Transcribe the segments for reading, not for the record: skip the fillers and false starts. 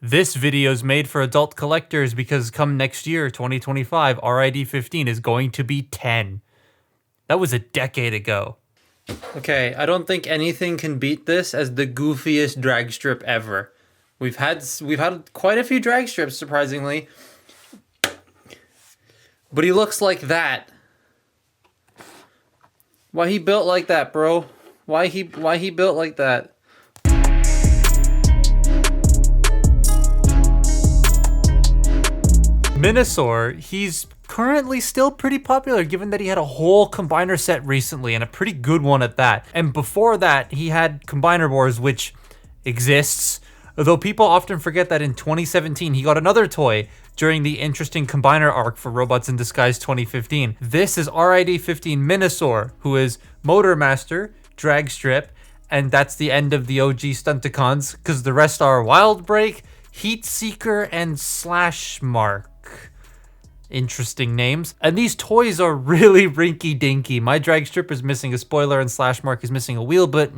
This video is made for adult collectors because come next year, 2025, rid2015 is going to be 10. That was a decade ago. Okay, I don't think anything can beat this as the goofiest drag strip ever. We've had quite a few drag strips, surprisingly. But he looks like that. Why he built like that, bro? Why he built like that? Menasor, he's currently still pretty popular given that he had a whole combiner set recently and a pretty good one at that. And before that, he had Combiner Wars, which exists. Though people often forget that in 2017, he got another toy during the interesting Combiner arc for Robots in Disguise 2015. This is rid2015 Menasor, who is Motor Master, Drag Strip, and that's the end of the OG Stunticons, because the rest are Wild Break, Heat Seeker, and Slash Mark. Interesting names. And these toys are really rinky-dinky. My drag strip is missing a spoiler and Slash Mark is missing a wheel, but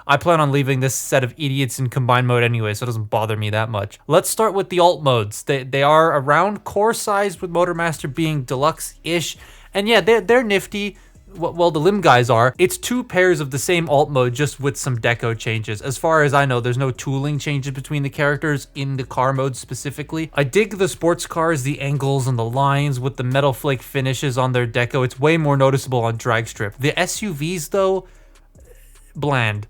I plan on leaving this set of idiots in combine mode anyway, so it doesn't bother me that much. Let's start with the alt modes. They are around core size, with Motor Master being deluxe-ish. And yeah, they're nifty. Well, the limb guys are. It's two pairs of the same alt mode, just with some deco changes. As far as I know, there's no tooling changes between the characters in the car mode specifically. I dig the sports cars, the angles and the lines with the metal flake finishes on their deco. It's way more noticeable on drag strip. The SUVs though, bland.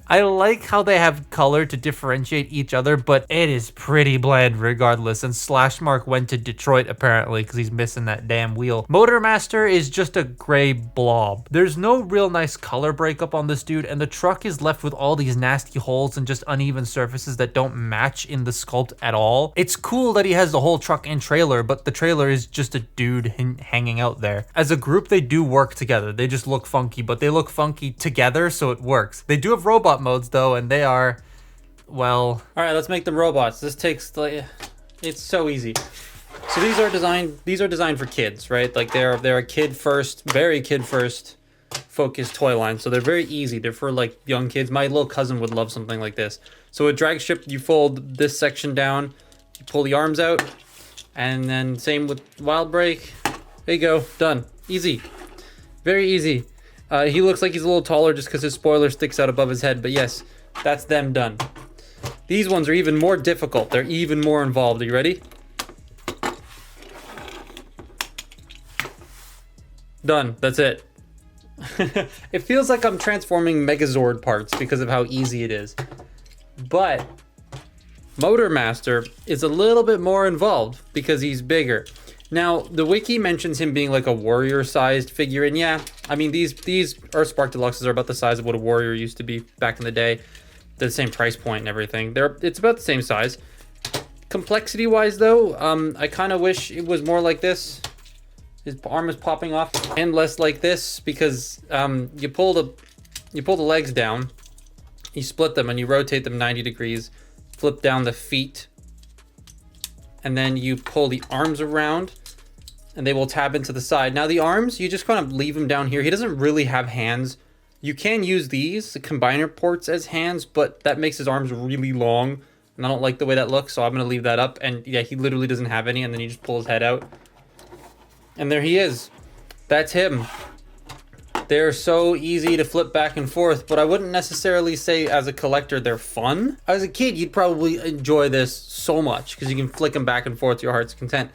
I like how they have color to differentiate each other, but it is pretty bland regardless. And Slash Mark went to Detroit apparently because he's missing that damn wheel. Motor Master is just a gray blob. There's no real nice color breakup on this dude, and the truck is left with all these nasty holes and just uneven surfaces that don't match in the sculpt at all. It's cool that he has the whole truck and trailer, but the trailer is just a dude hanging out there. As a group, they do work together. They just look funky, but they look funky together, so it works. They do have robot modes though, and they are, well, all right, let's make them robots. This takes, like, it's so easy. So these are designed for kids, right? Like they're a kid first, very kid first focused toy line. So they're very easy. They're for like young kids. My little cousin would love something like this. So a drag strip, you fold this section down, you pull the arms out, and then same with Wild Break. There you go, done. Easy, very easy. He looks like he's a little taller just because his spoiler sticks out above his head, but yes, that's them done. These ones are even more difficult. They're even more involved. Are you ready? Done. That's it. It feels like I'm transforming Megazord parts because of how easy it is. But Motor Master is a little bit more involved because he's bigger. Now, the wiki mentions him being like a warrior-sized figure, and yeah, I mean, these Earthspark Deluxes are about the size of what a warrior used to be back in the day. They're the same price point and everything. It's about the same size. Complexity-wise, though, I kind of wish it was more like this. His arm is popping off, and less like this, because you pull the legs down, you split them, and you rotate them 90 degrees, flip down the feet, and then you pull the arms around and they will tab into the side. Now the arms, you just kind of leave him down here. He doesn't really have hands. You can use these, the combiner ports, as hands, but that makes his arms really long. And I don't like the way that looks, so I'm gonna leave that up. And yeah, he literally doesn't have any, and then you just pull his head out. And there he is. That's him. They're so easy to flip back and forth, but I wouldn't necessarily say as a collector they're fun. As a kid, you'd probably enjoy this so much because you can flick them back and forth to your heart's content.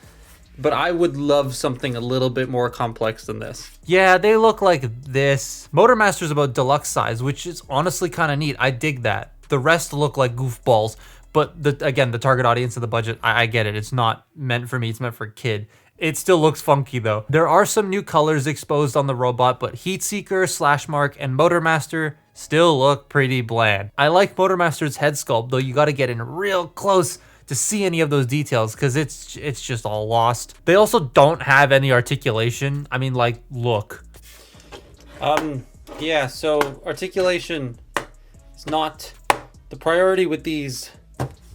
But I would love something a little bit more complex than this. Yeah, they look like this. Motor Master's about deluxe size, which is honestly kind of neat. I dig that. The rest look like goofballs, but again, the target audience and the budget, I get it. It's not meant for me, it's meant for a kid. It still looks funky though. There are some new colors exposed on the robot, but Heat Seeker, Slash Mark, and Motor Master still look pretty bland. I like Motor Master's head sculpt, though you gotta get in real close to see any of those details because it's just all lost. They also don't have any articulation. I mean, like, look. Yeah, so articulation is not the priority with these.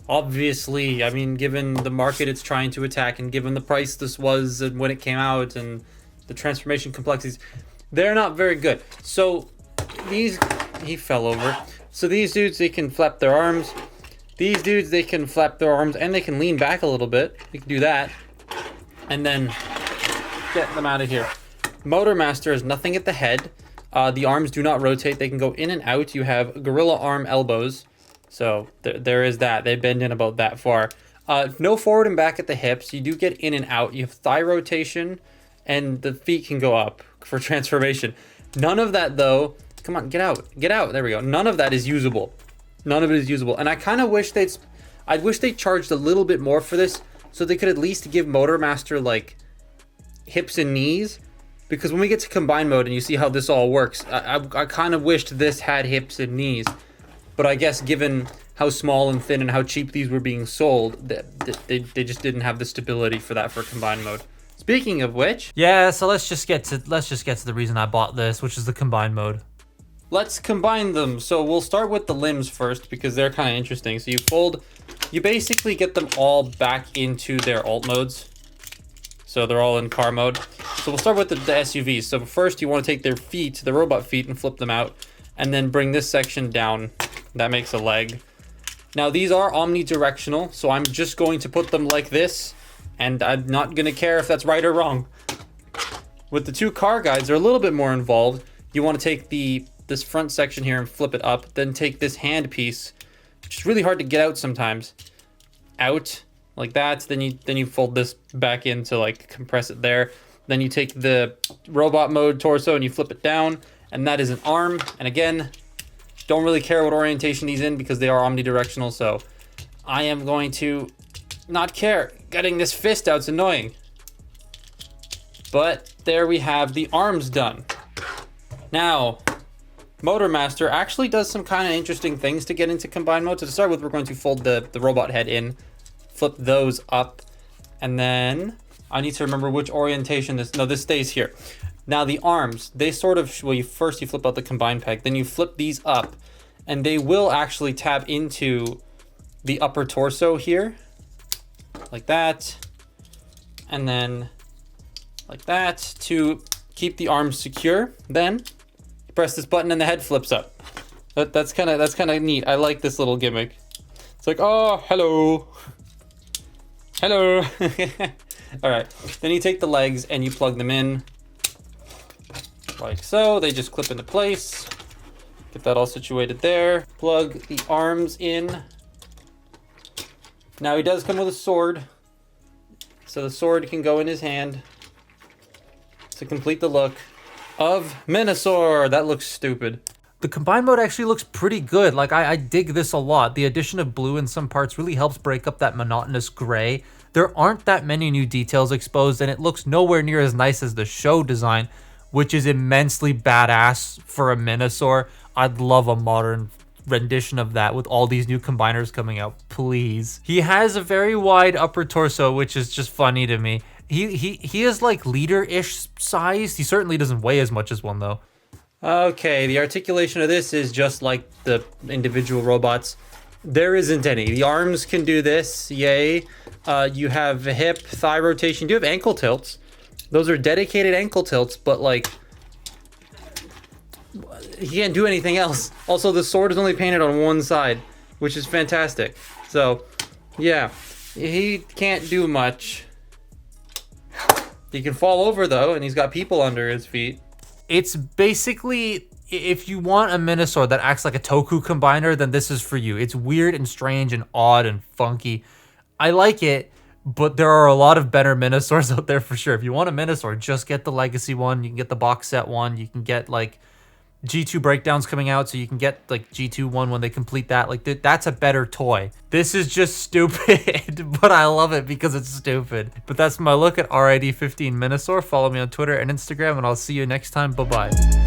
Obviously, I mean, given the market it's trying to attack and given the price this was and when it came out and the transformation complexities, they're not very good. So these, he fell over. So these dudes, they can flap their arms. These dudes, they can flap their arms and they can lean back a little bit. You can do that. And then get them out of here. Motor Master is nothing at the head. The arms do not rotate. They can go in and out. You have gorilla arm elbows. So there is that. They bend in about that far. No forward and back at the hips. You do get in and out. You have thigh rotation, and the feet can go up for transformation. None of that, though. Come on, get out. Get out. There we go. None of that is usable. None of it is usable. And I kind of wish I wish they charged a little bit more for this, so they could at least give Motor Master, like, hips and knees. Because when we get to combine mode and you see how this all works, I kind of wished this had hips and knees. But I guess given how small and thin and how cheap these were being sold, they just didn't have the stability for that for combine mode. Speaking of which, yeah, so let's just get to the reason I bought this, which is the combine mode. Let's combine them. So we'll start with the limbs first because they're kind of interesting. So you basically get them all back into their alt modes. So they're all in car mode. So we'll start with the SUVs. So first you want to take their feet, the robot feet, and flip them out. And then bring this section down. That makes a leg. Now these are omnidirectional, so I'm just going to put them like this. And I'm not going to care if that's right or wrong. With the two car guides, they're a little bit more involved. You want to take this front section here and flip it up. Then take this hand piece, which is really hard to get out sometimes. Out. Like that, then you fold this back in to like compress it there. Then you take the robot mode torso and you flip it down, and that is an arm. And again, don't really care what orientation he's in because they are omnidirectional, so I am going to not care. Getting this fist out's annoying. But there we have the arms done. Now, Motor Master actually does some kind of interesting things to get into combine mode. So to start with, we're going to fold the robot head in, flip those up, and then I need to remember which orientation this stays here. Now the arms, they sort of, well, first you flip out the combine peg, then you flip these up, and they will actually tap into the upper torso here, like that, and then like that to keep the arms secure. Then you press this button and the head flips up. That's kind of neat. I like this little gimmick. It's like, oh, hello. Hello. All right, then you take the legs and you plug them in like so. They just clip into place. Get that all situated there. Plug the arms in. Now he does come with a sword, so the sword can go in his hand to complete the look of Menasor. That looks stupid. The combine mode actually looks pretty good. Like, I dig this a lot. The addition of blue in some parts really helps break up that monotonous gray. There aren't that many new details exposed, and it looks nowhere near as nice as the show design, which is immensely badass for a Menasor. I'd love a modern rendition of that with all these new combiners coming out, please. He has a very wide upper torso, which is just funny to me. He is like leader-ish sized. He certainly doesn't weigh as much as one, though. Okay, the articulation of this is just like the individual robots. There isn't any. The arms can do this, yay. You have hip, thigh rotation. You do have ankle tilts. Those are dedicated ankle tilts, but like, he can't do anything else. Also, the sword is only painted on one side, which is fantastic. So, yeah, he can't do much. He can fall over, though, and he's got people under his feet. It's basically, if you want a Menasor that acts like a Toku combiner, then this is for you. It's weird and strange and odd and funky. I like it, but there are a lot of better Menasors out there for sure. If you want a Menasor, just get the Legacy one. You can get the box set one. You can get like G2 breakdowns coming out, so you can get like G2 one when they complete that. Like that's a better toy. This is just stupid, but I love it because it's stupid. But that's my look at rid2015 Menasor. Follow me on Twitter and Instagram, and I'll see you next time. Bye-bye.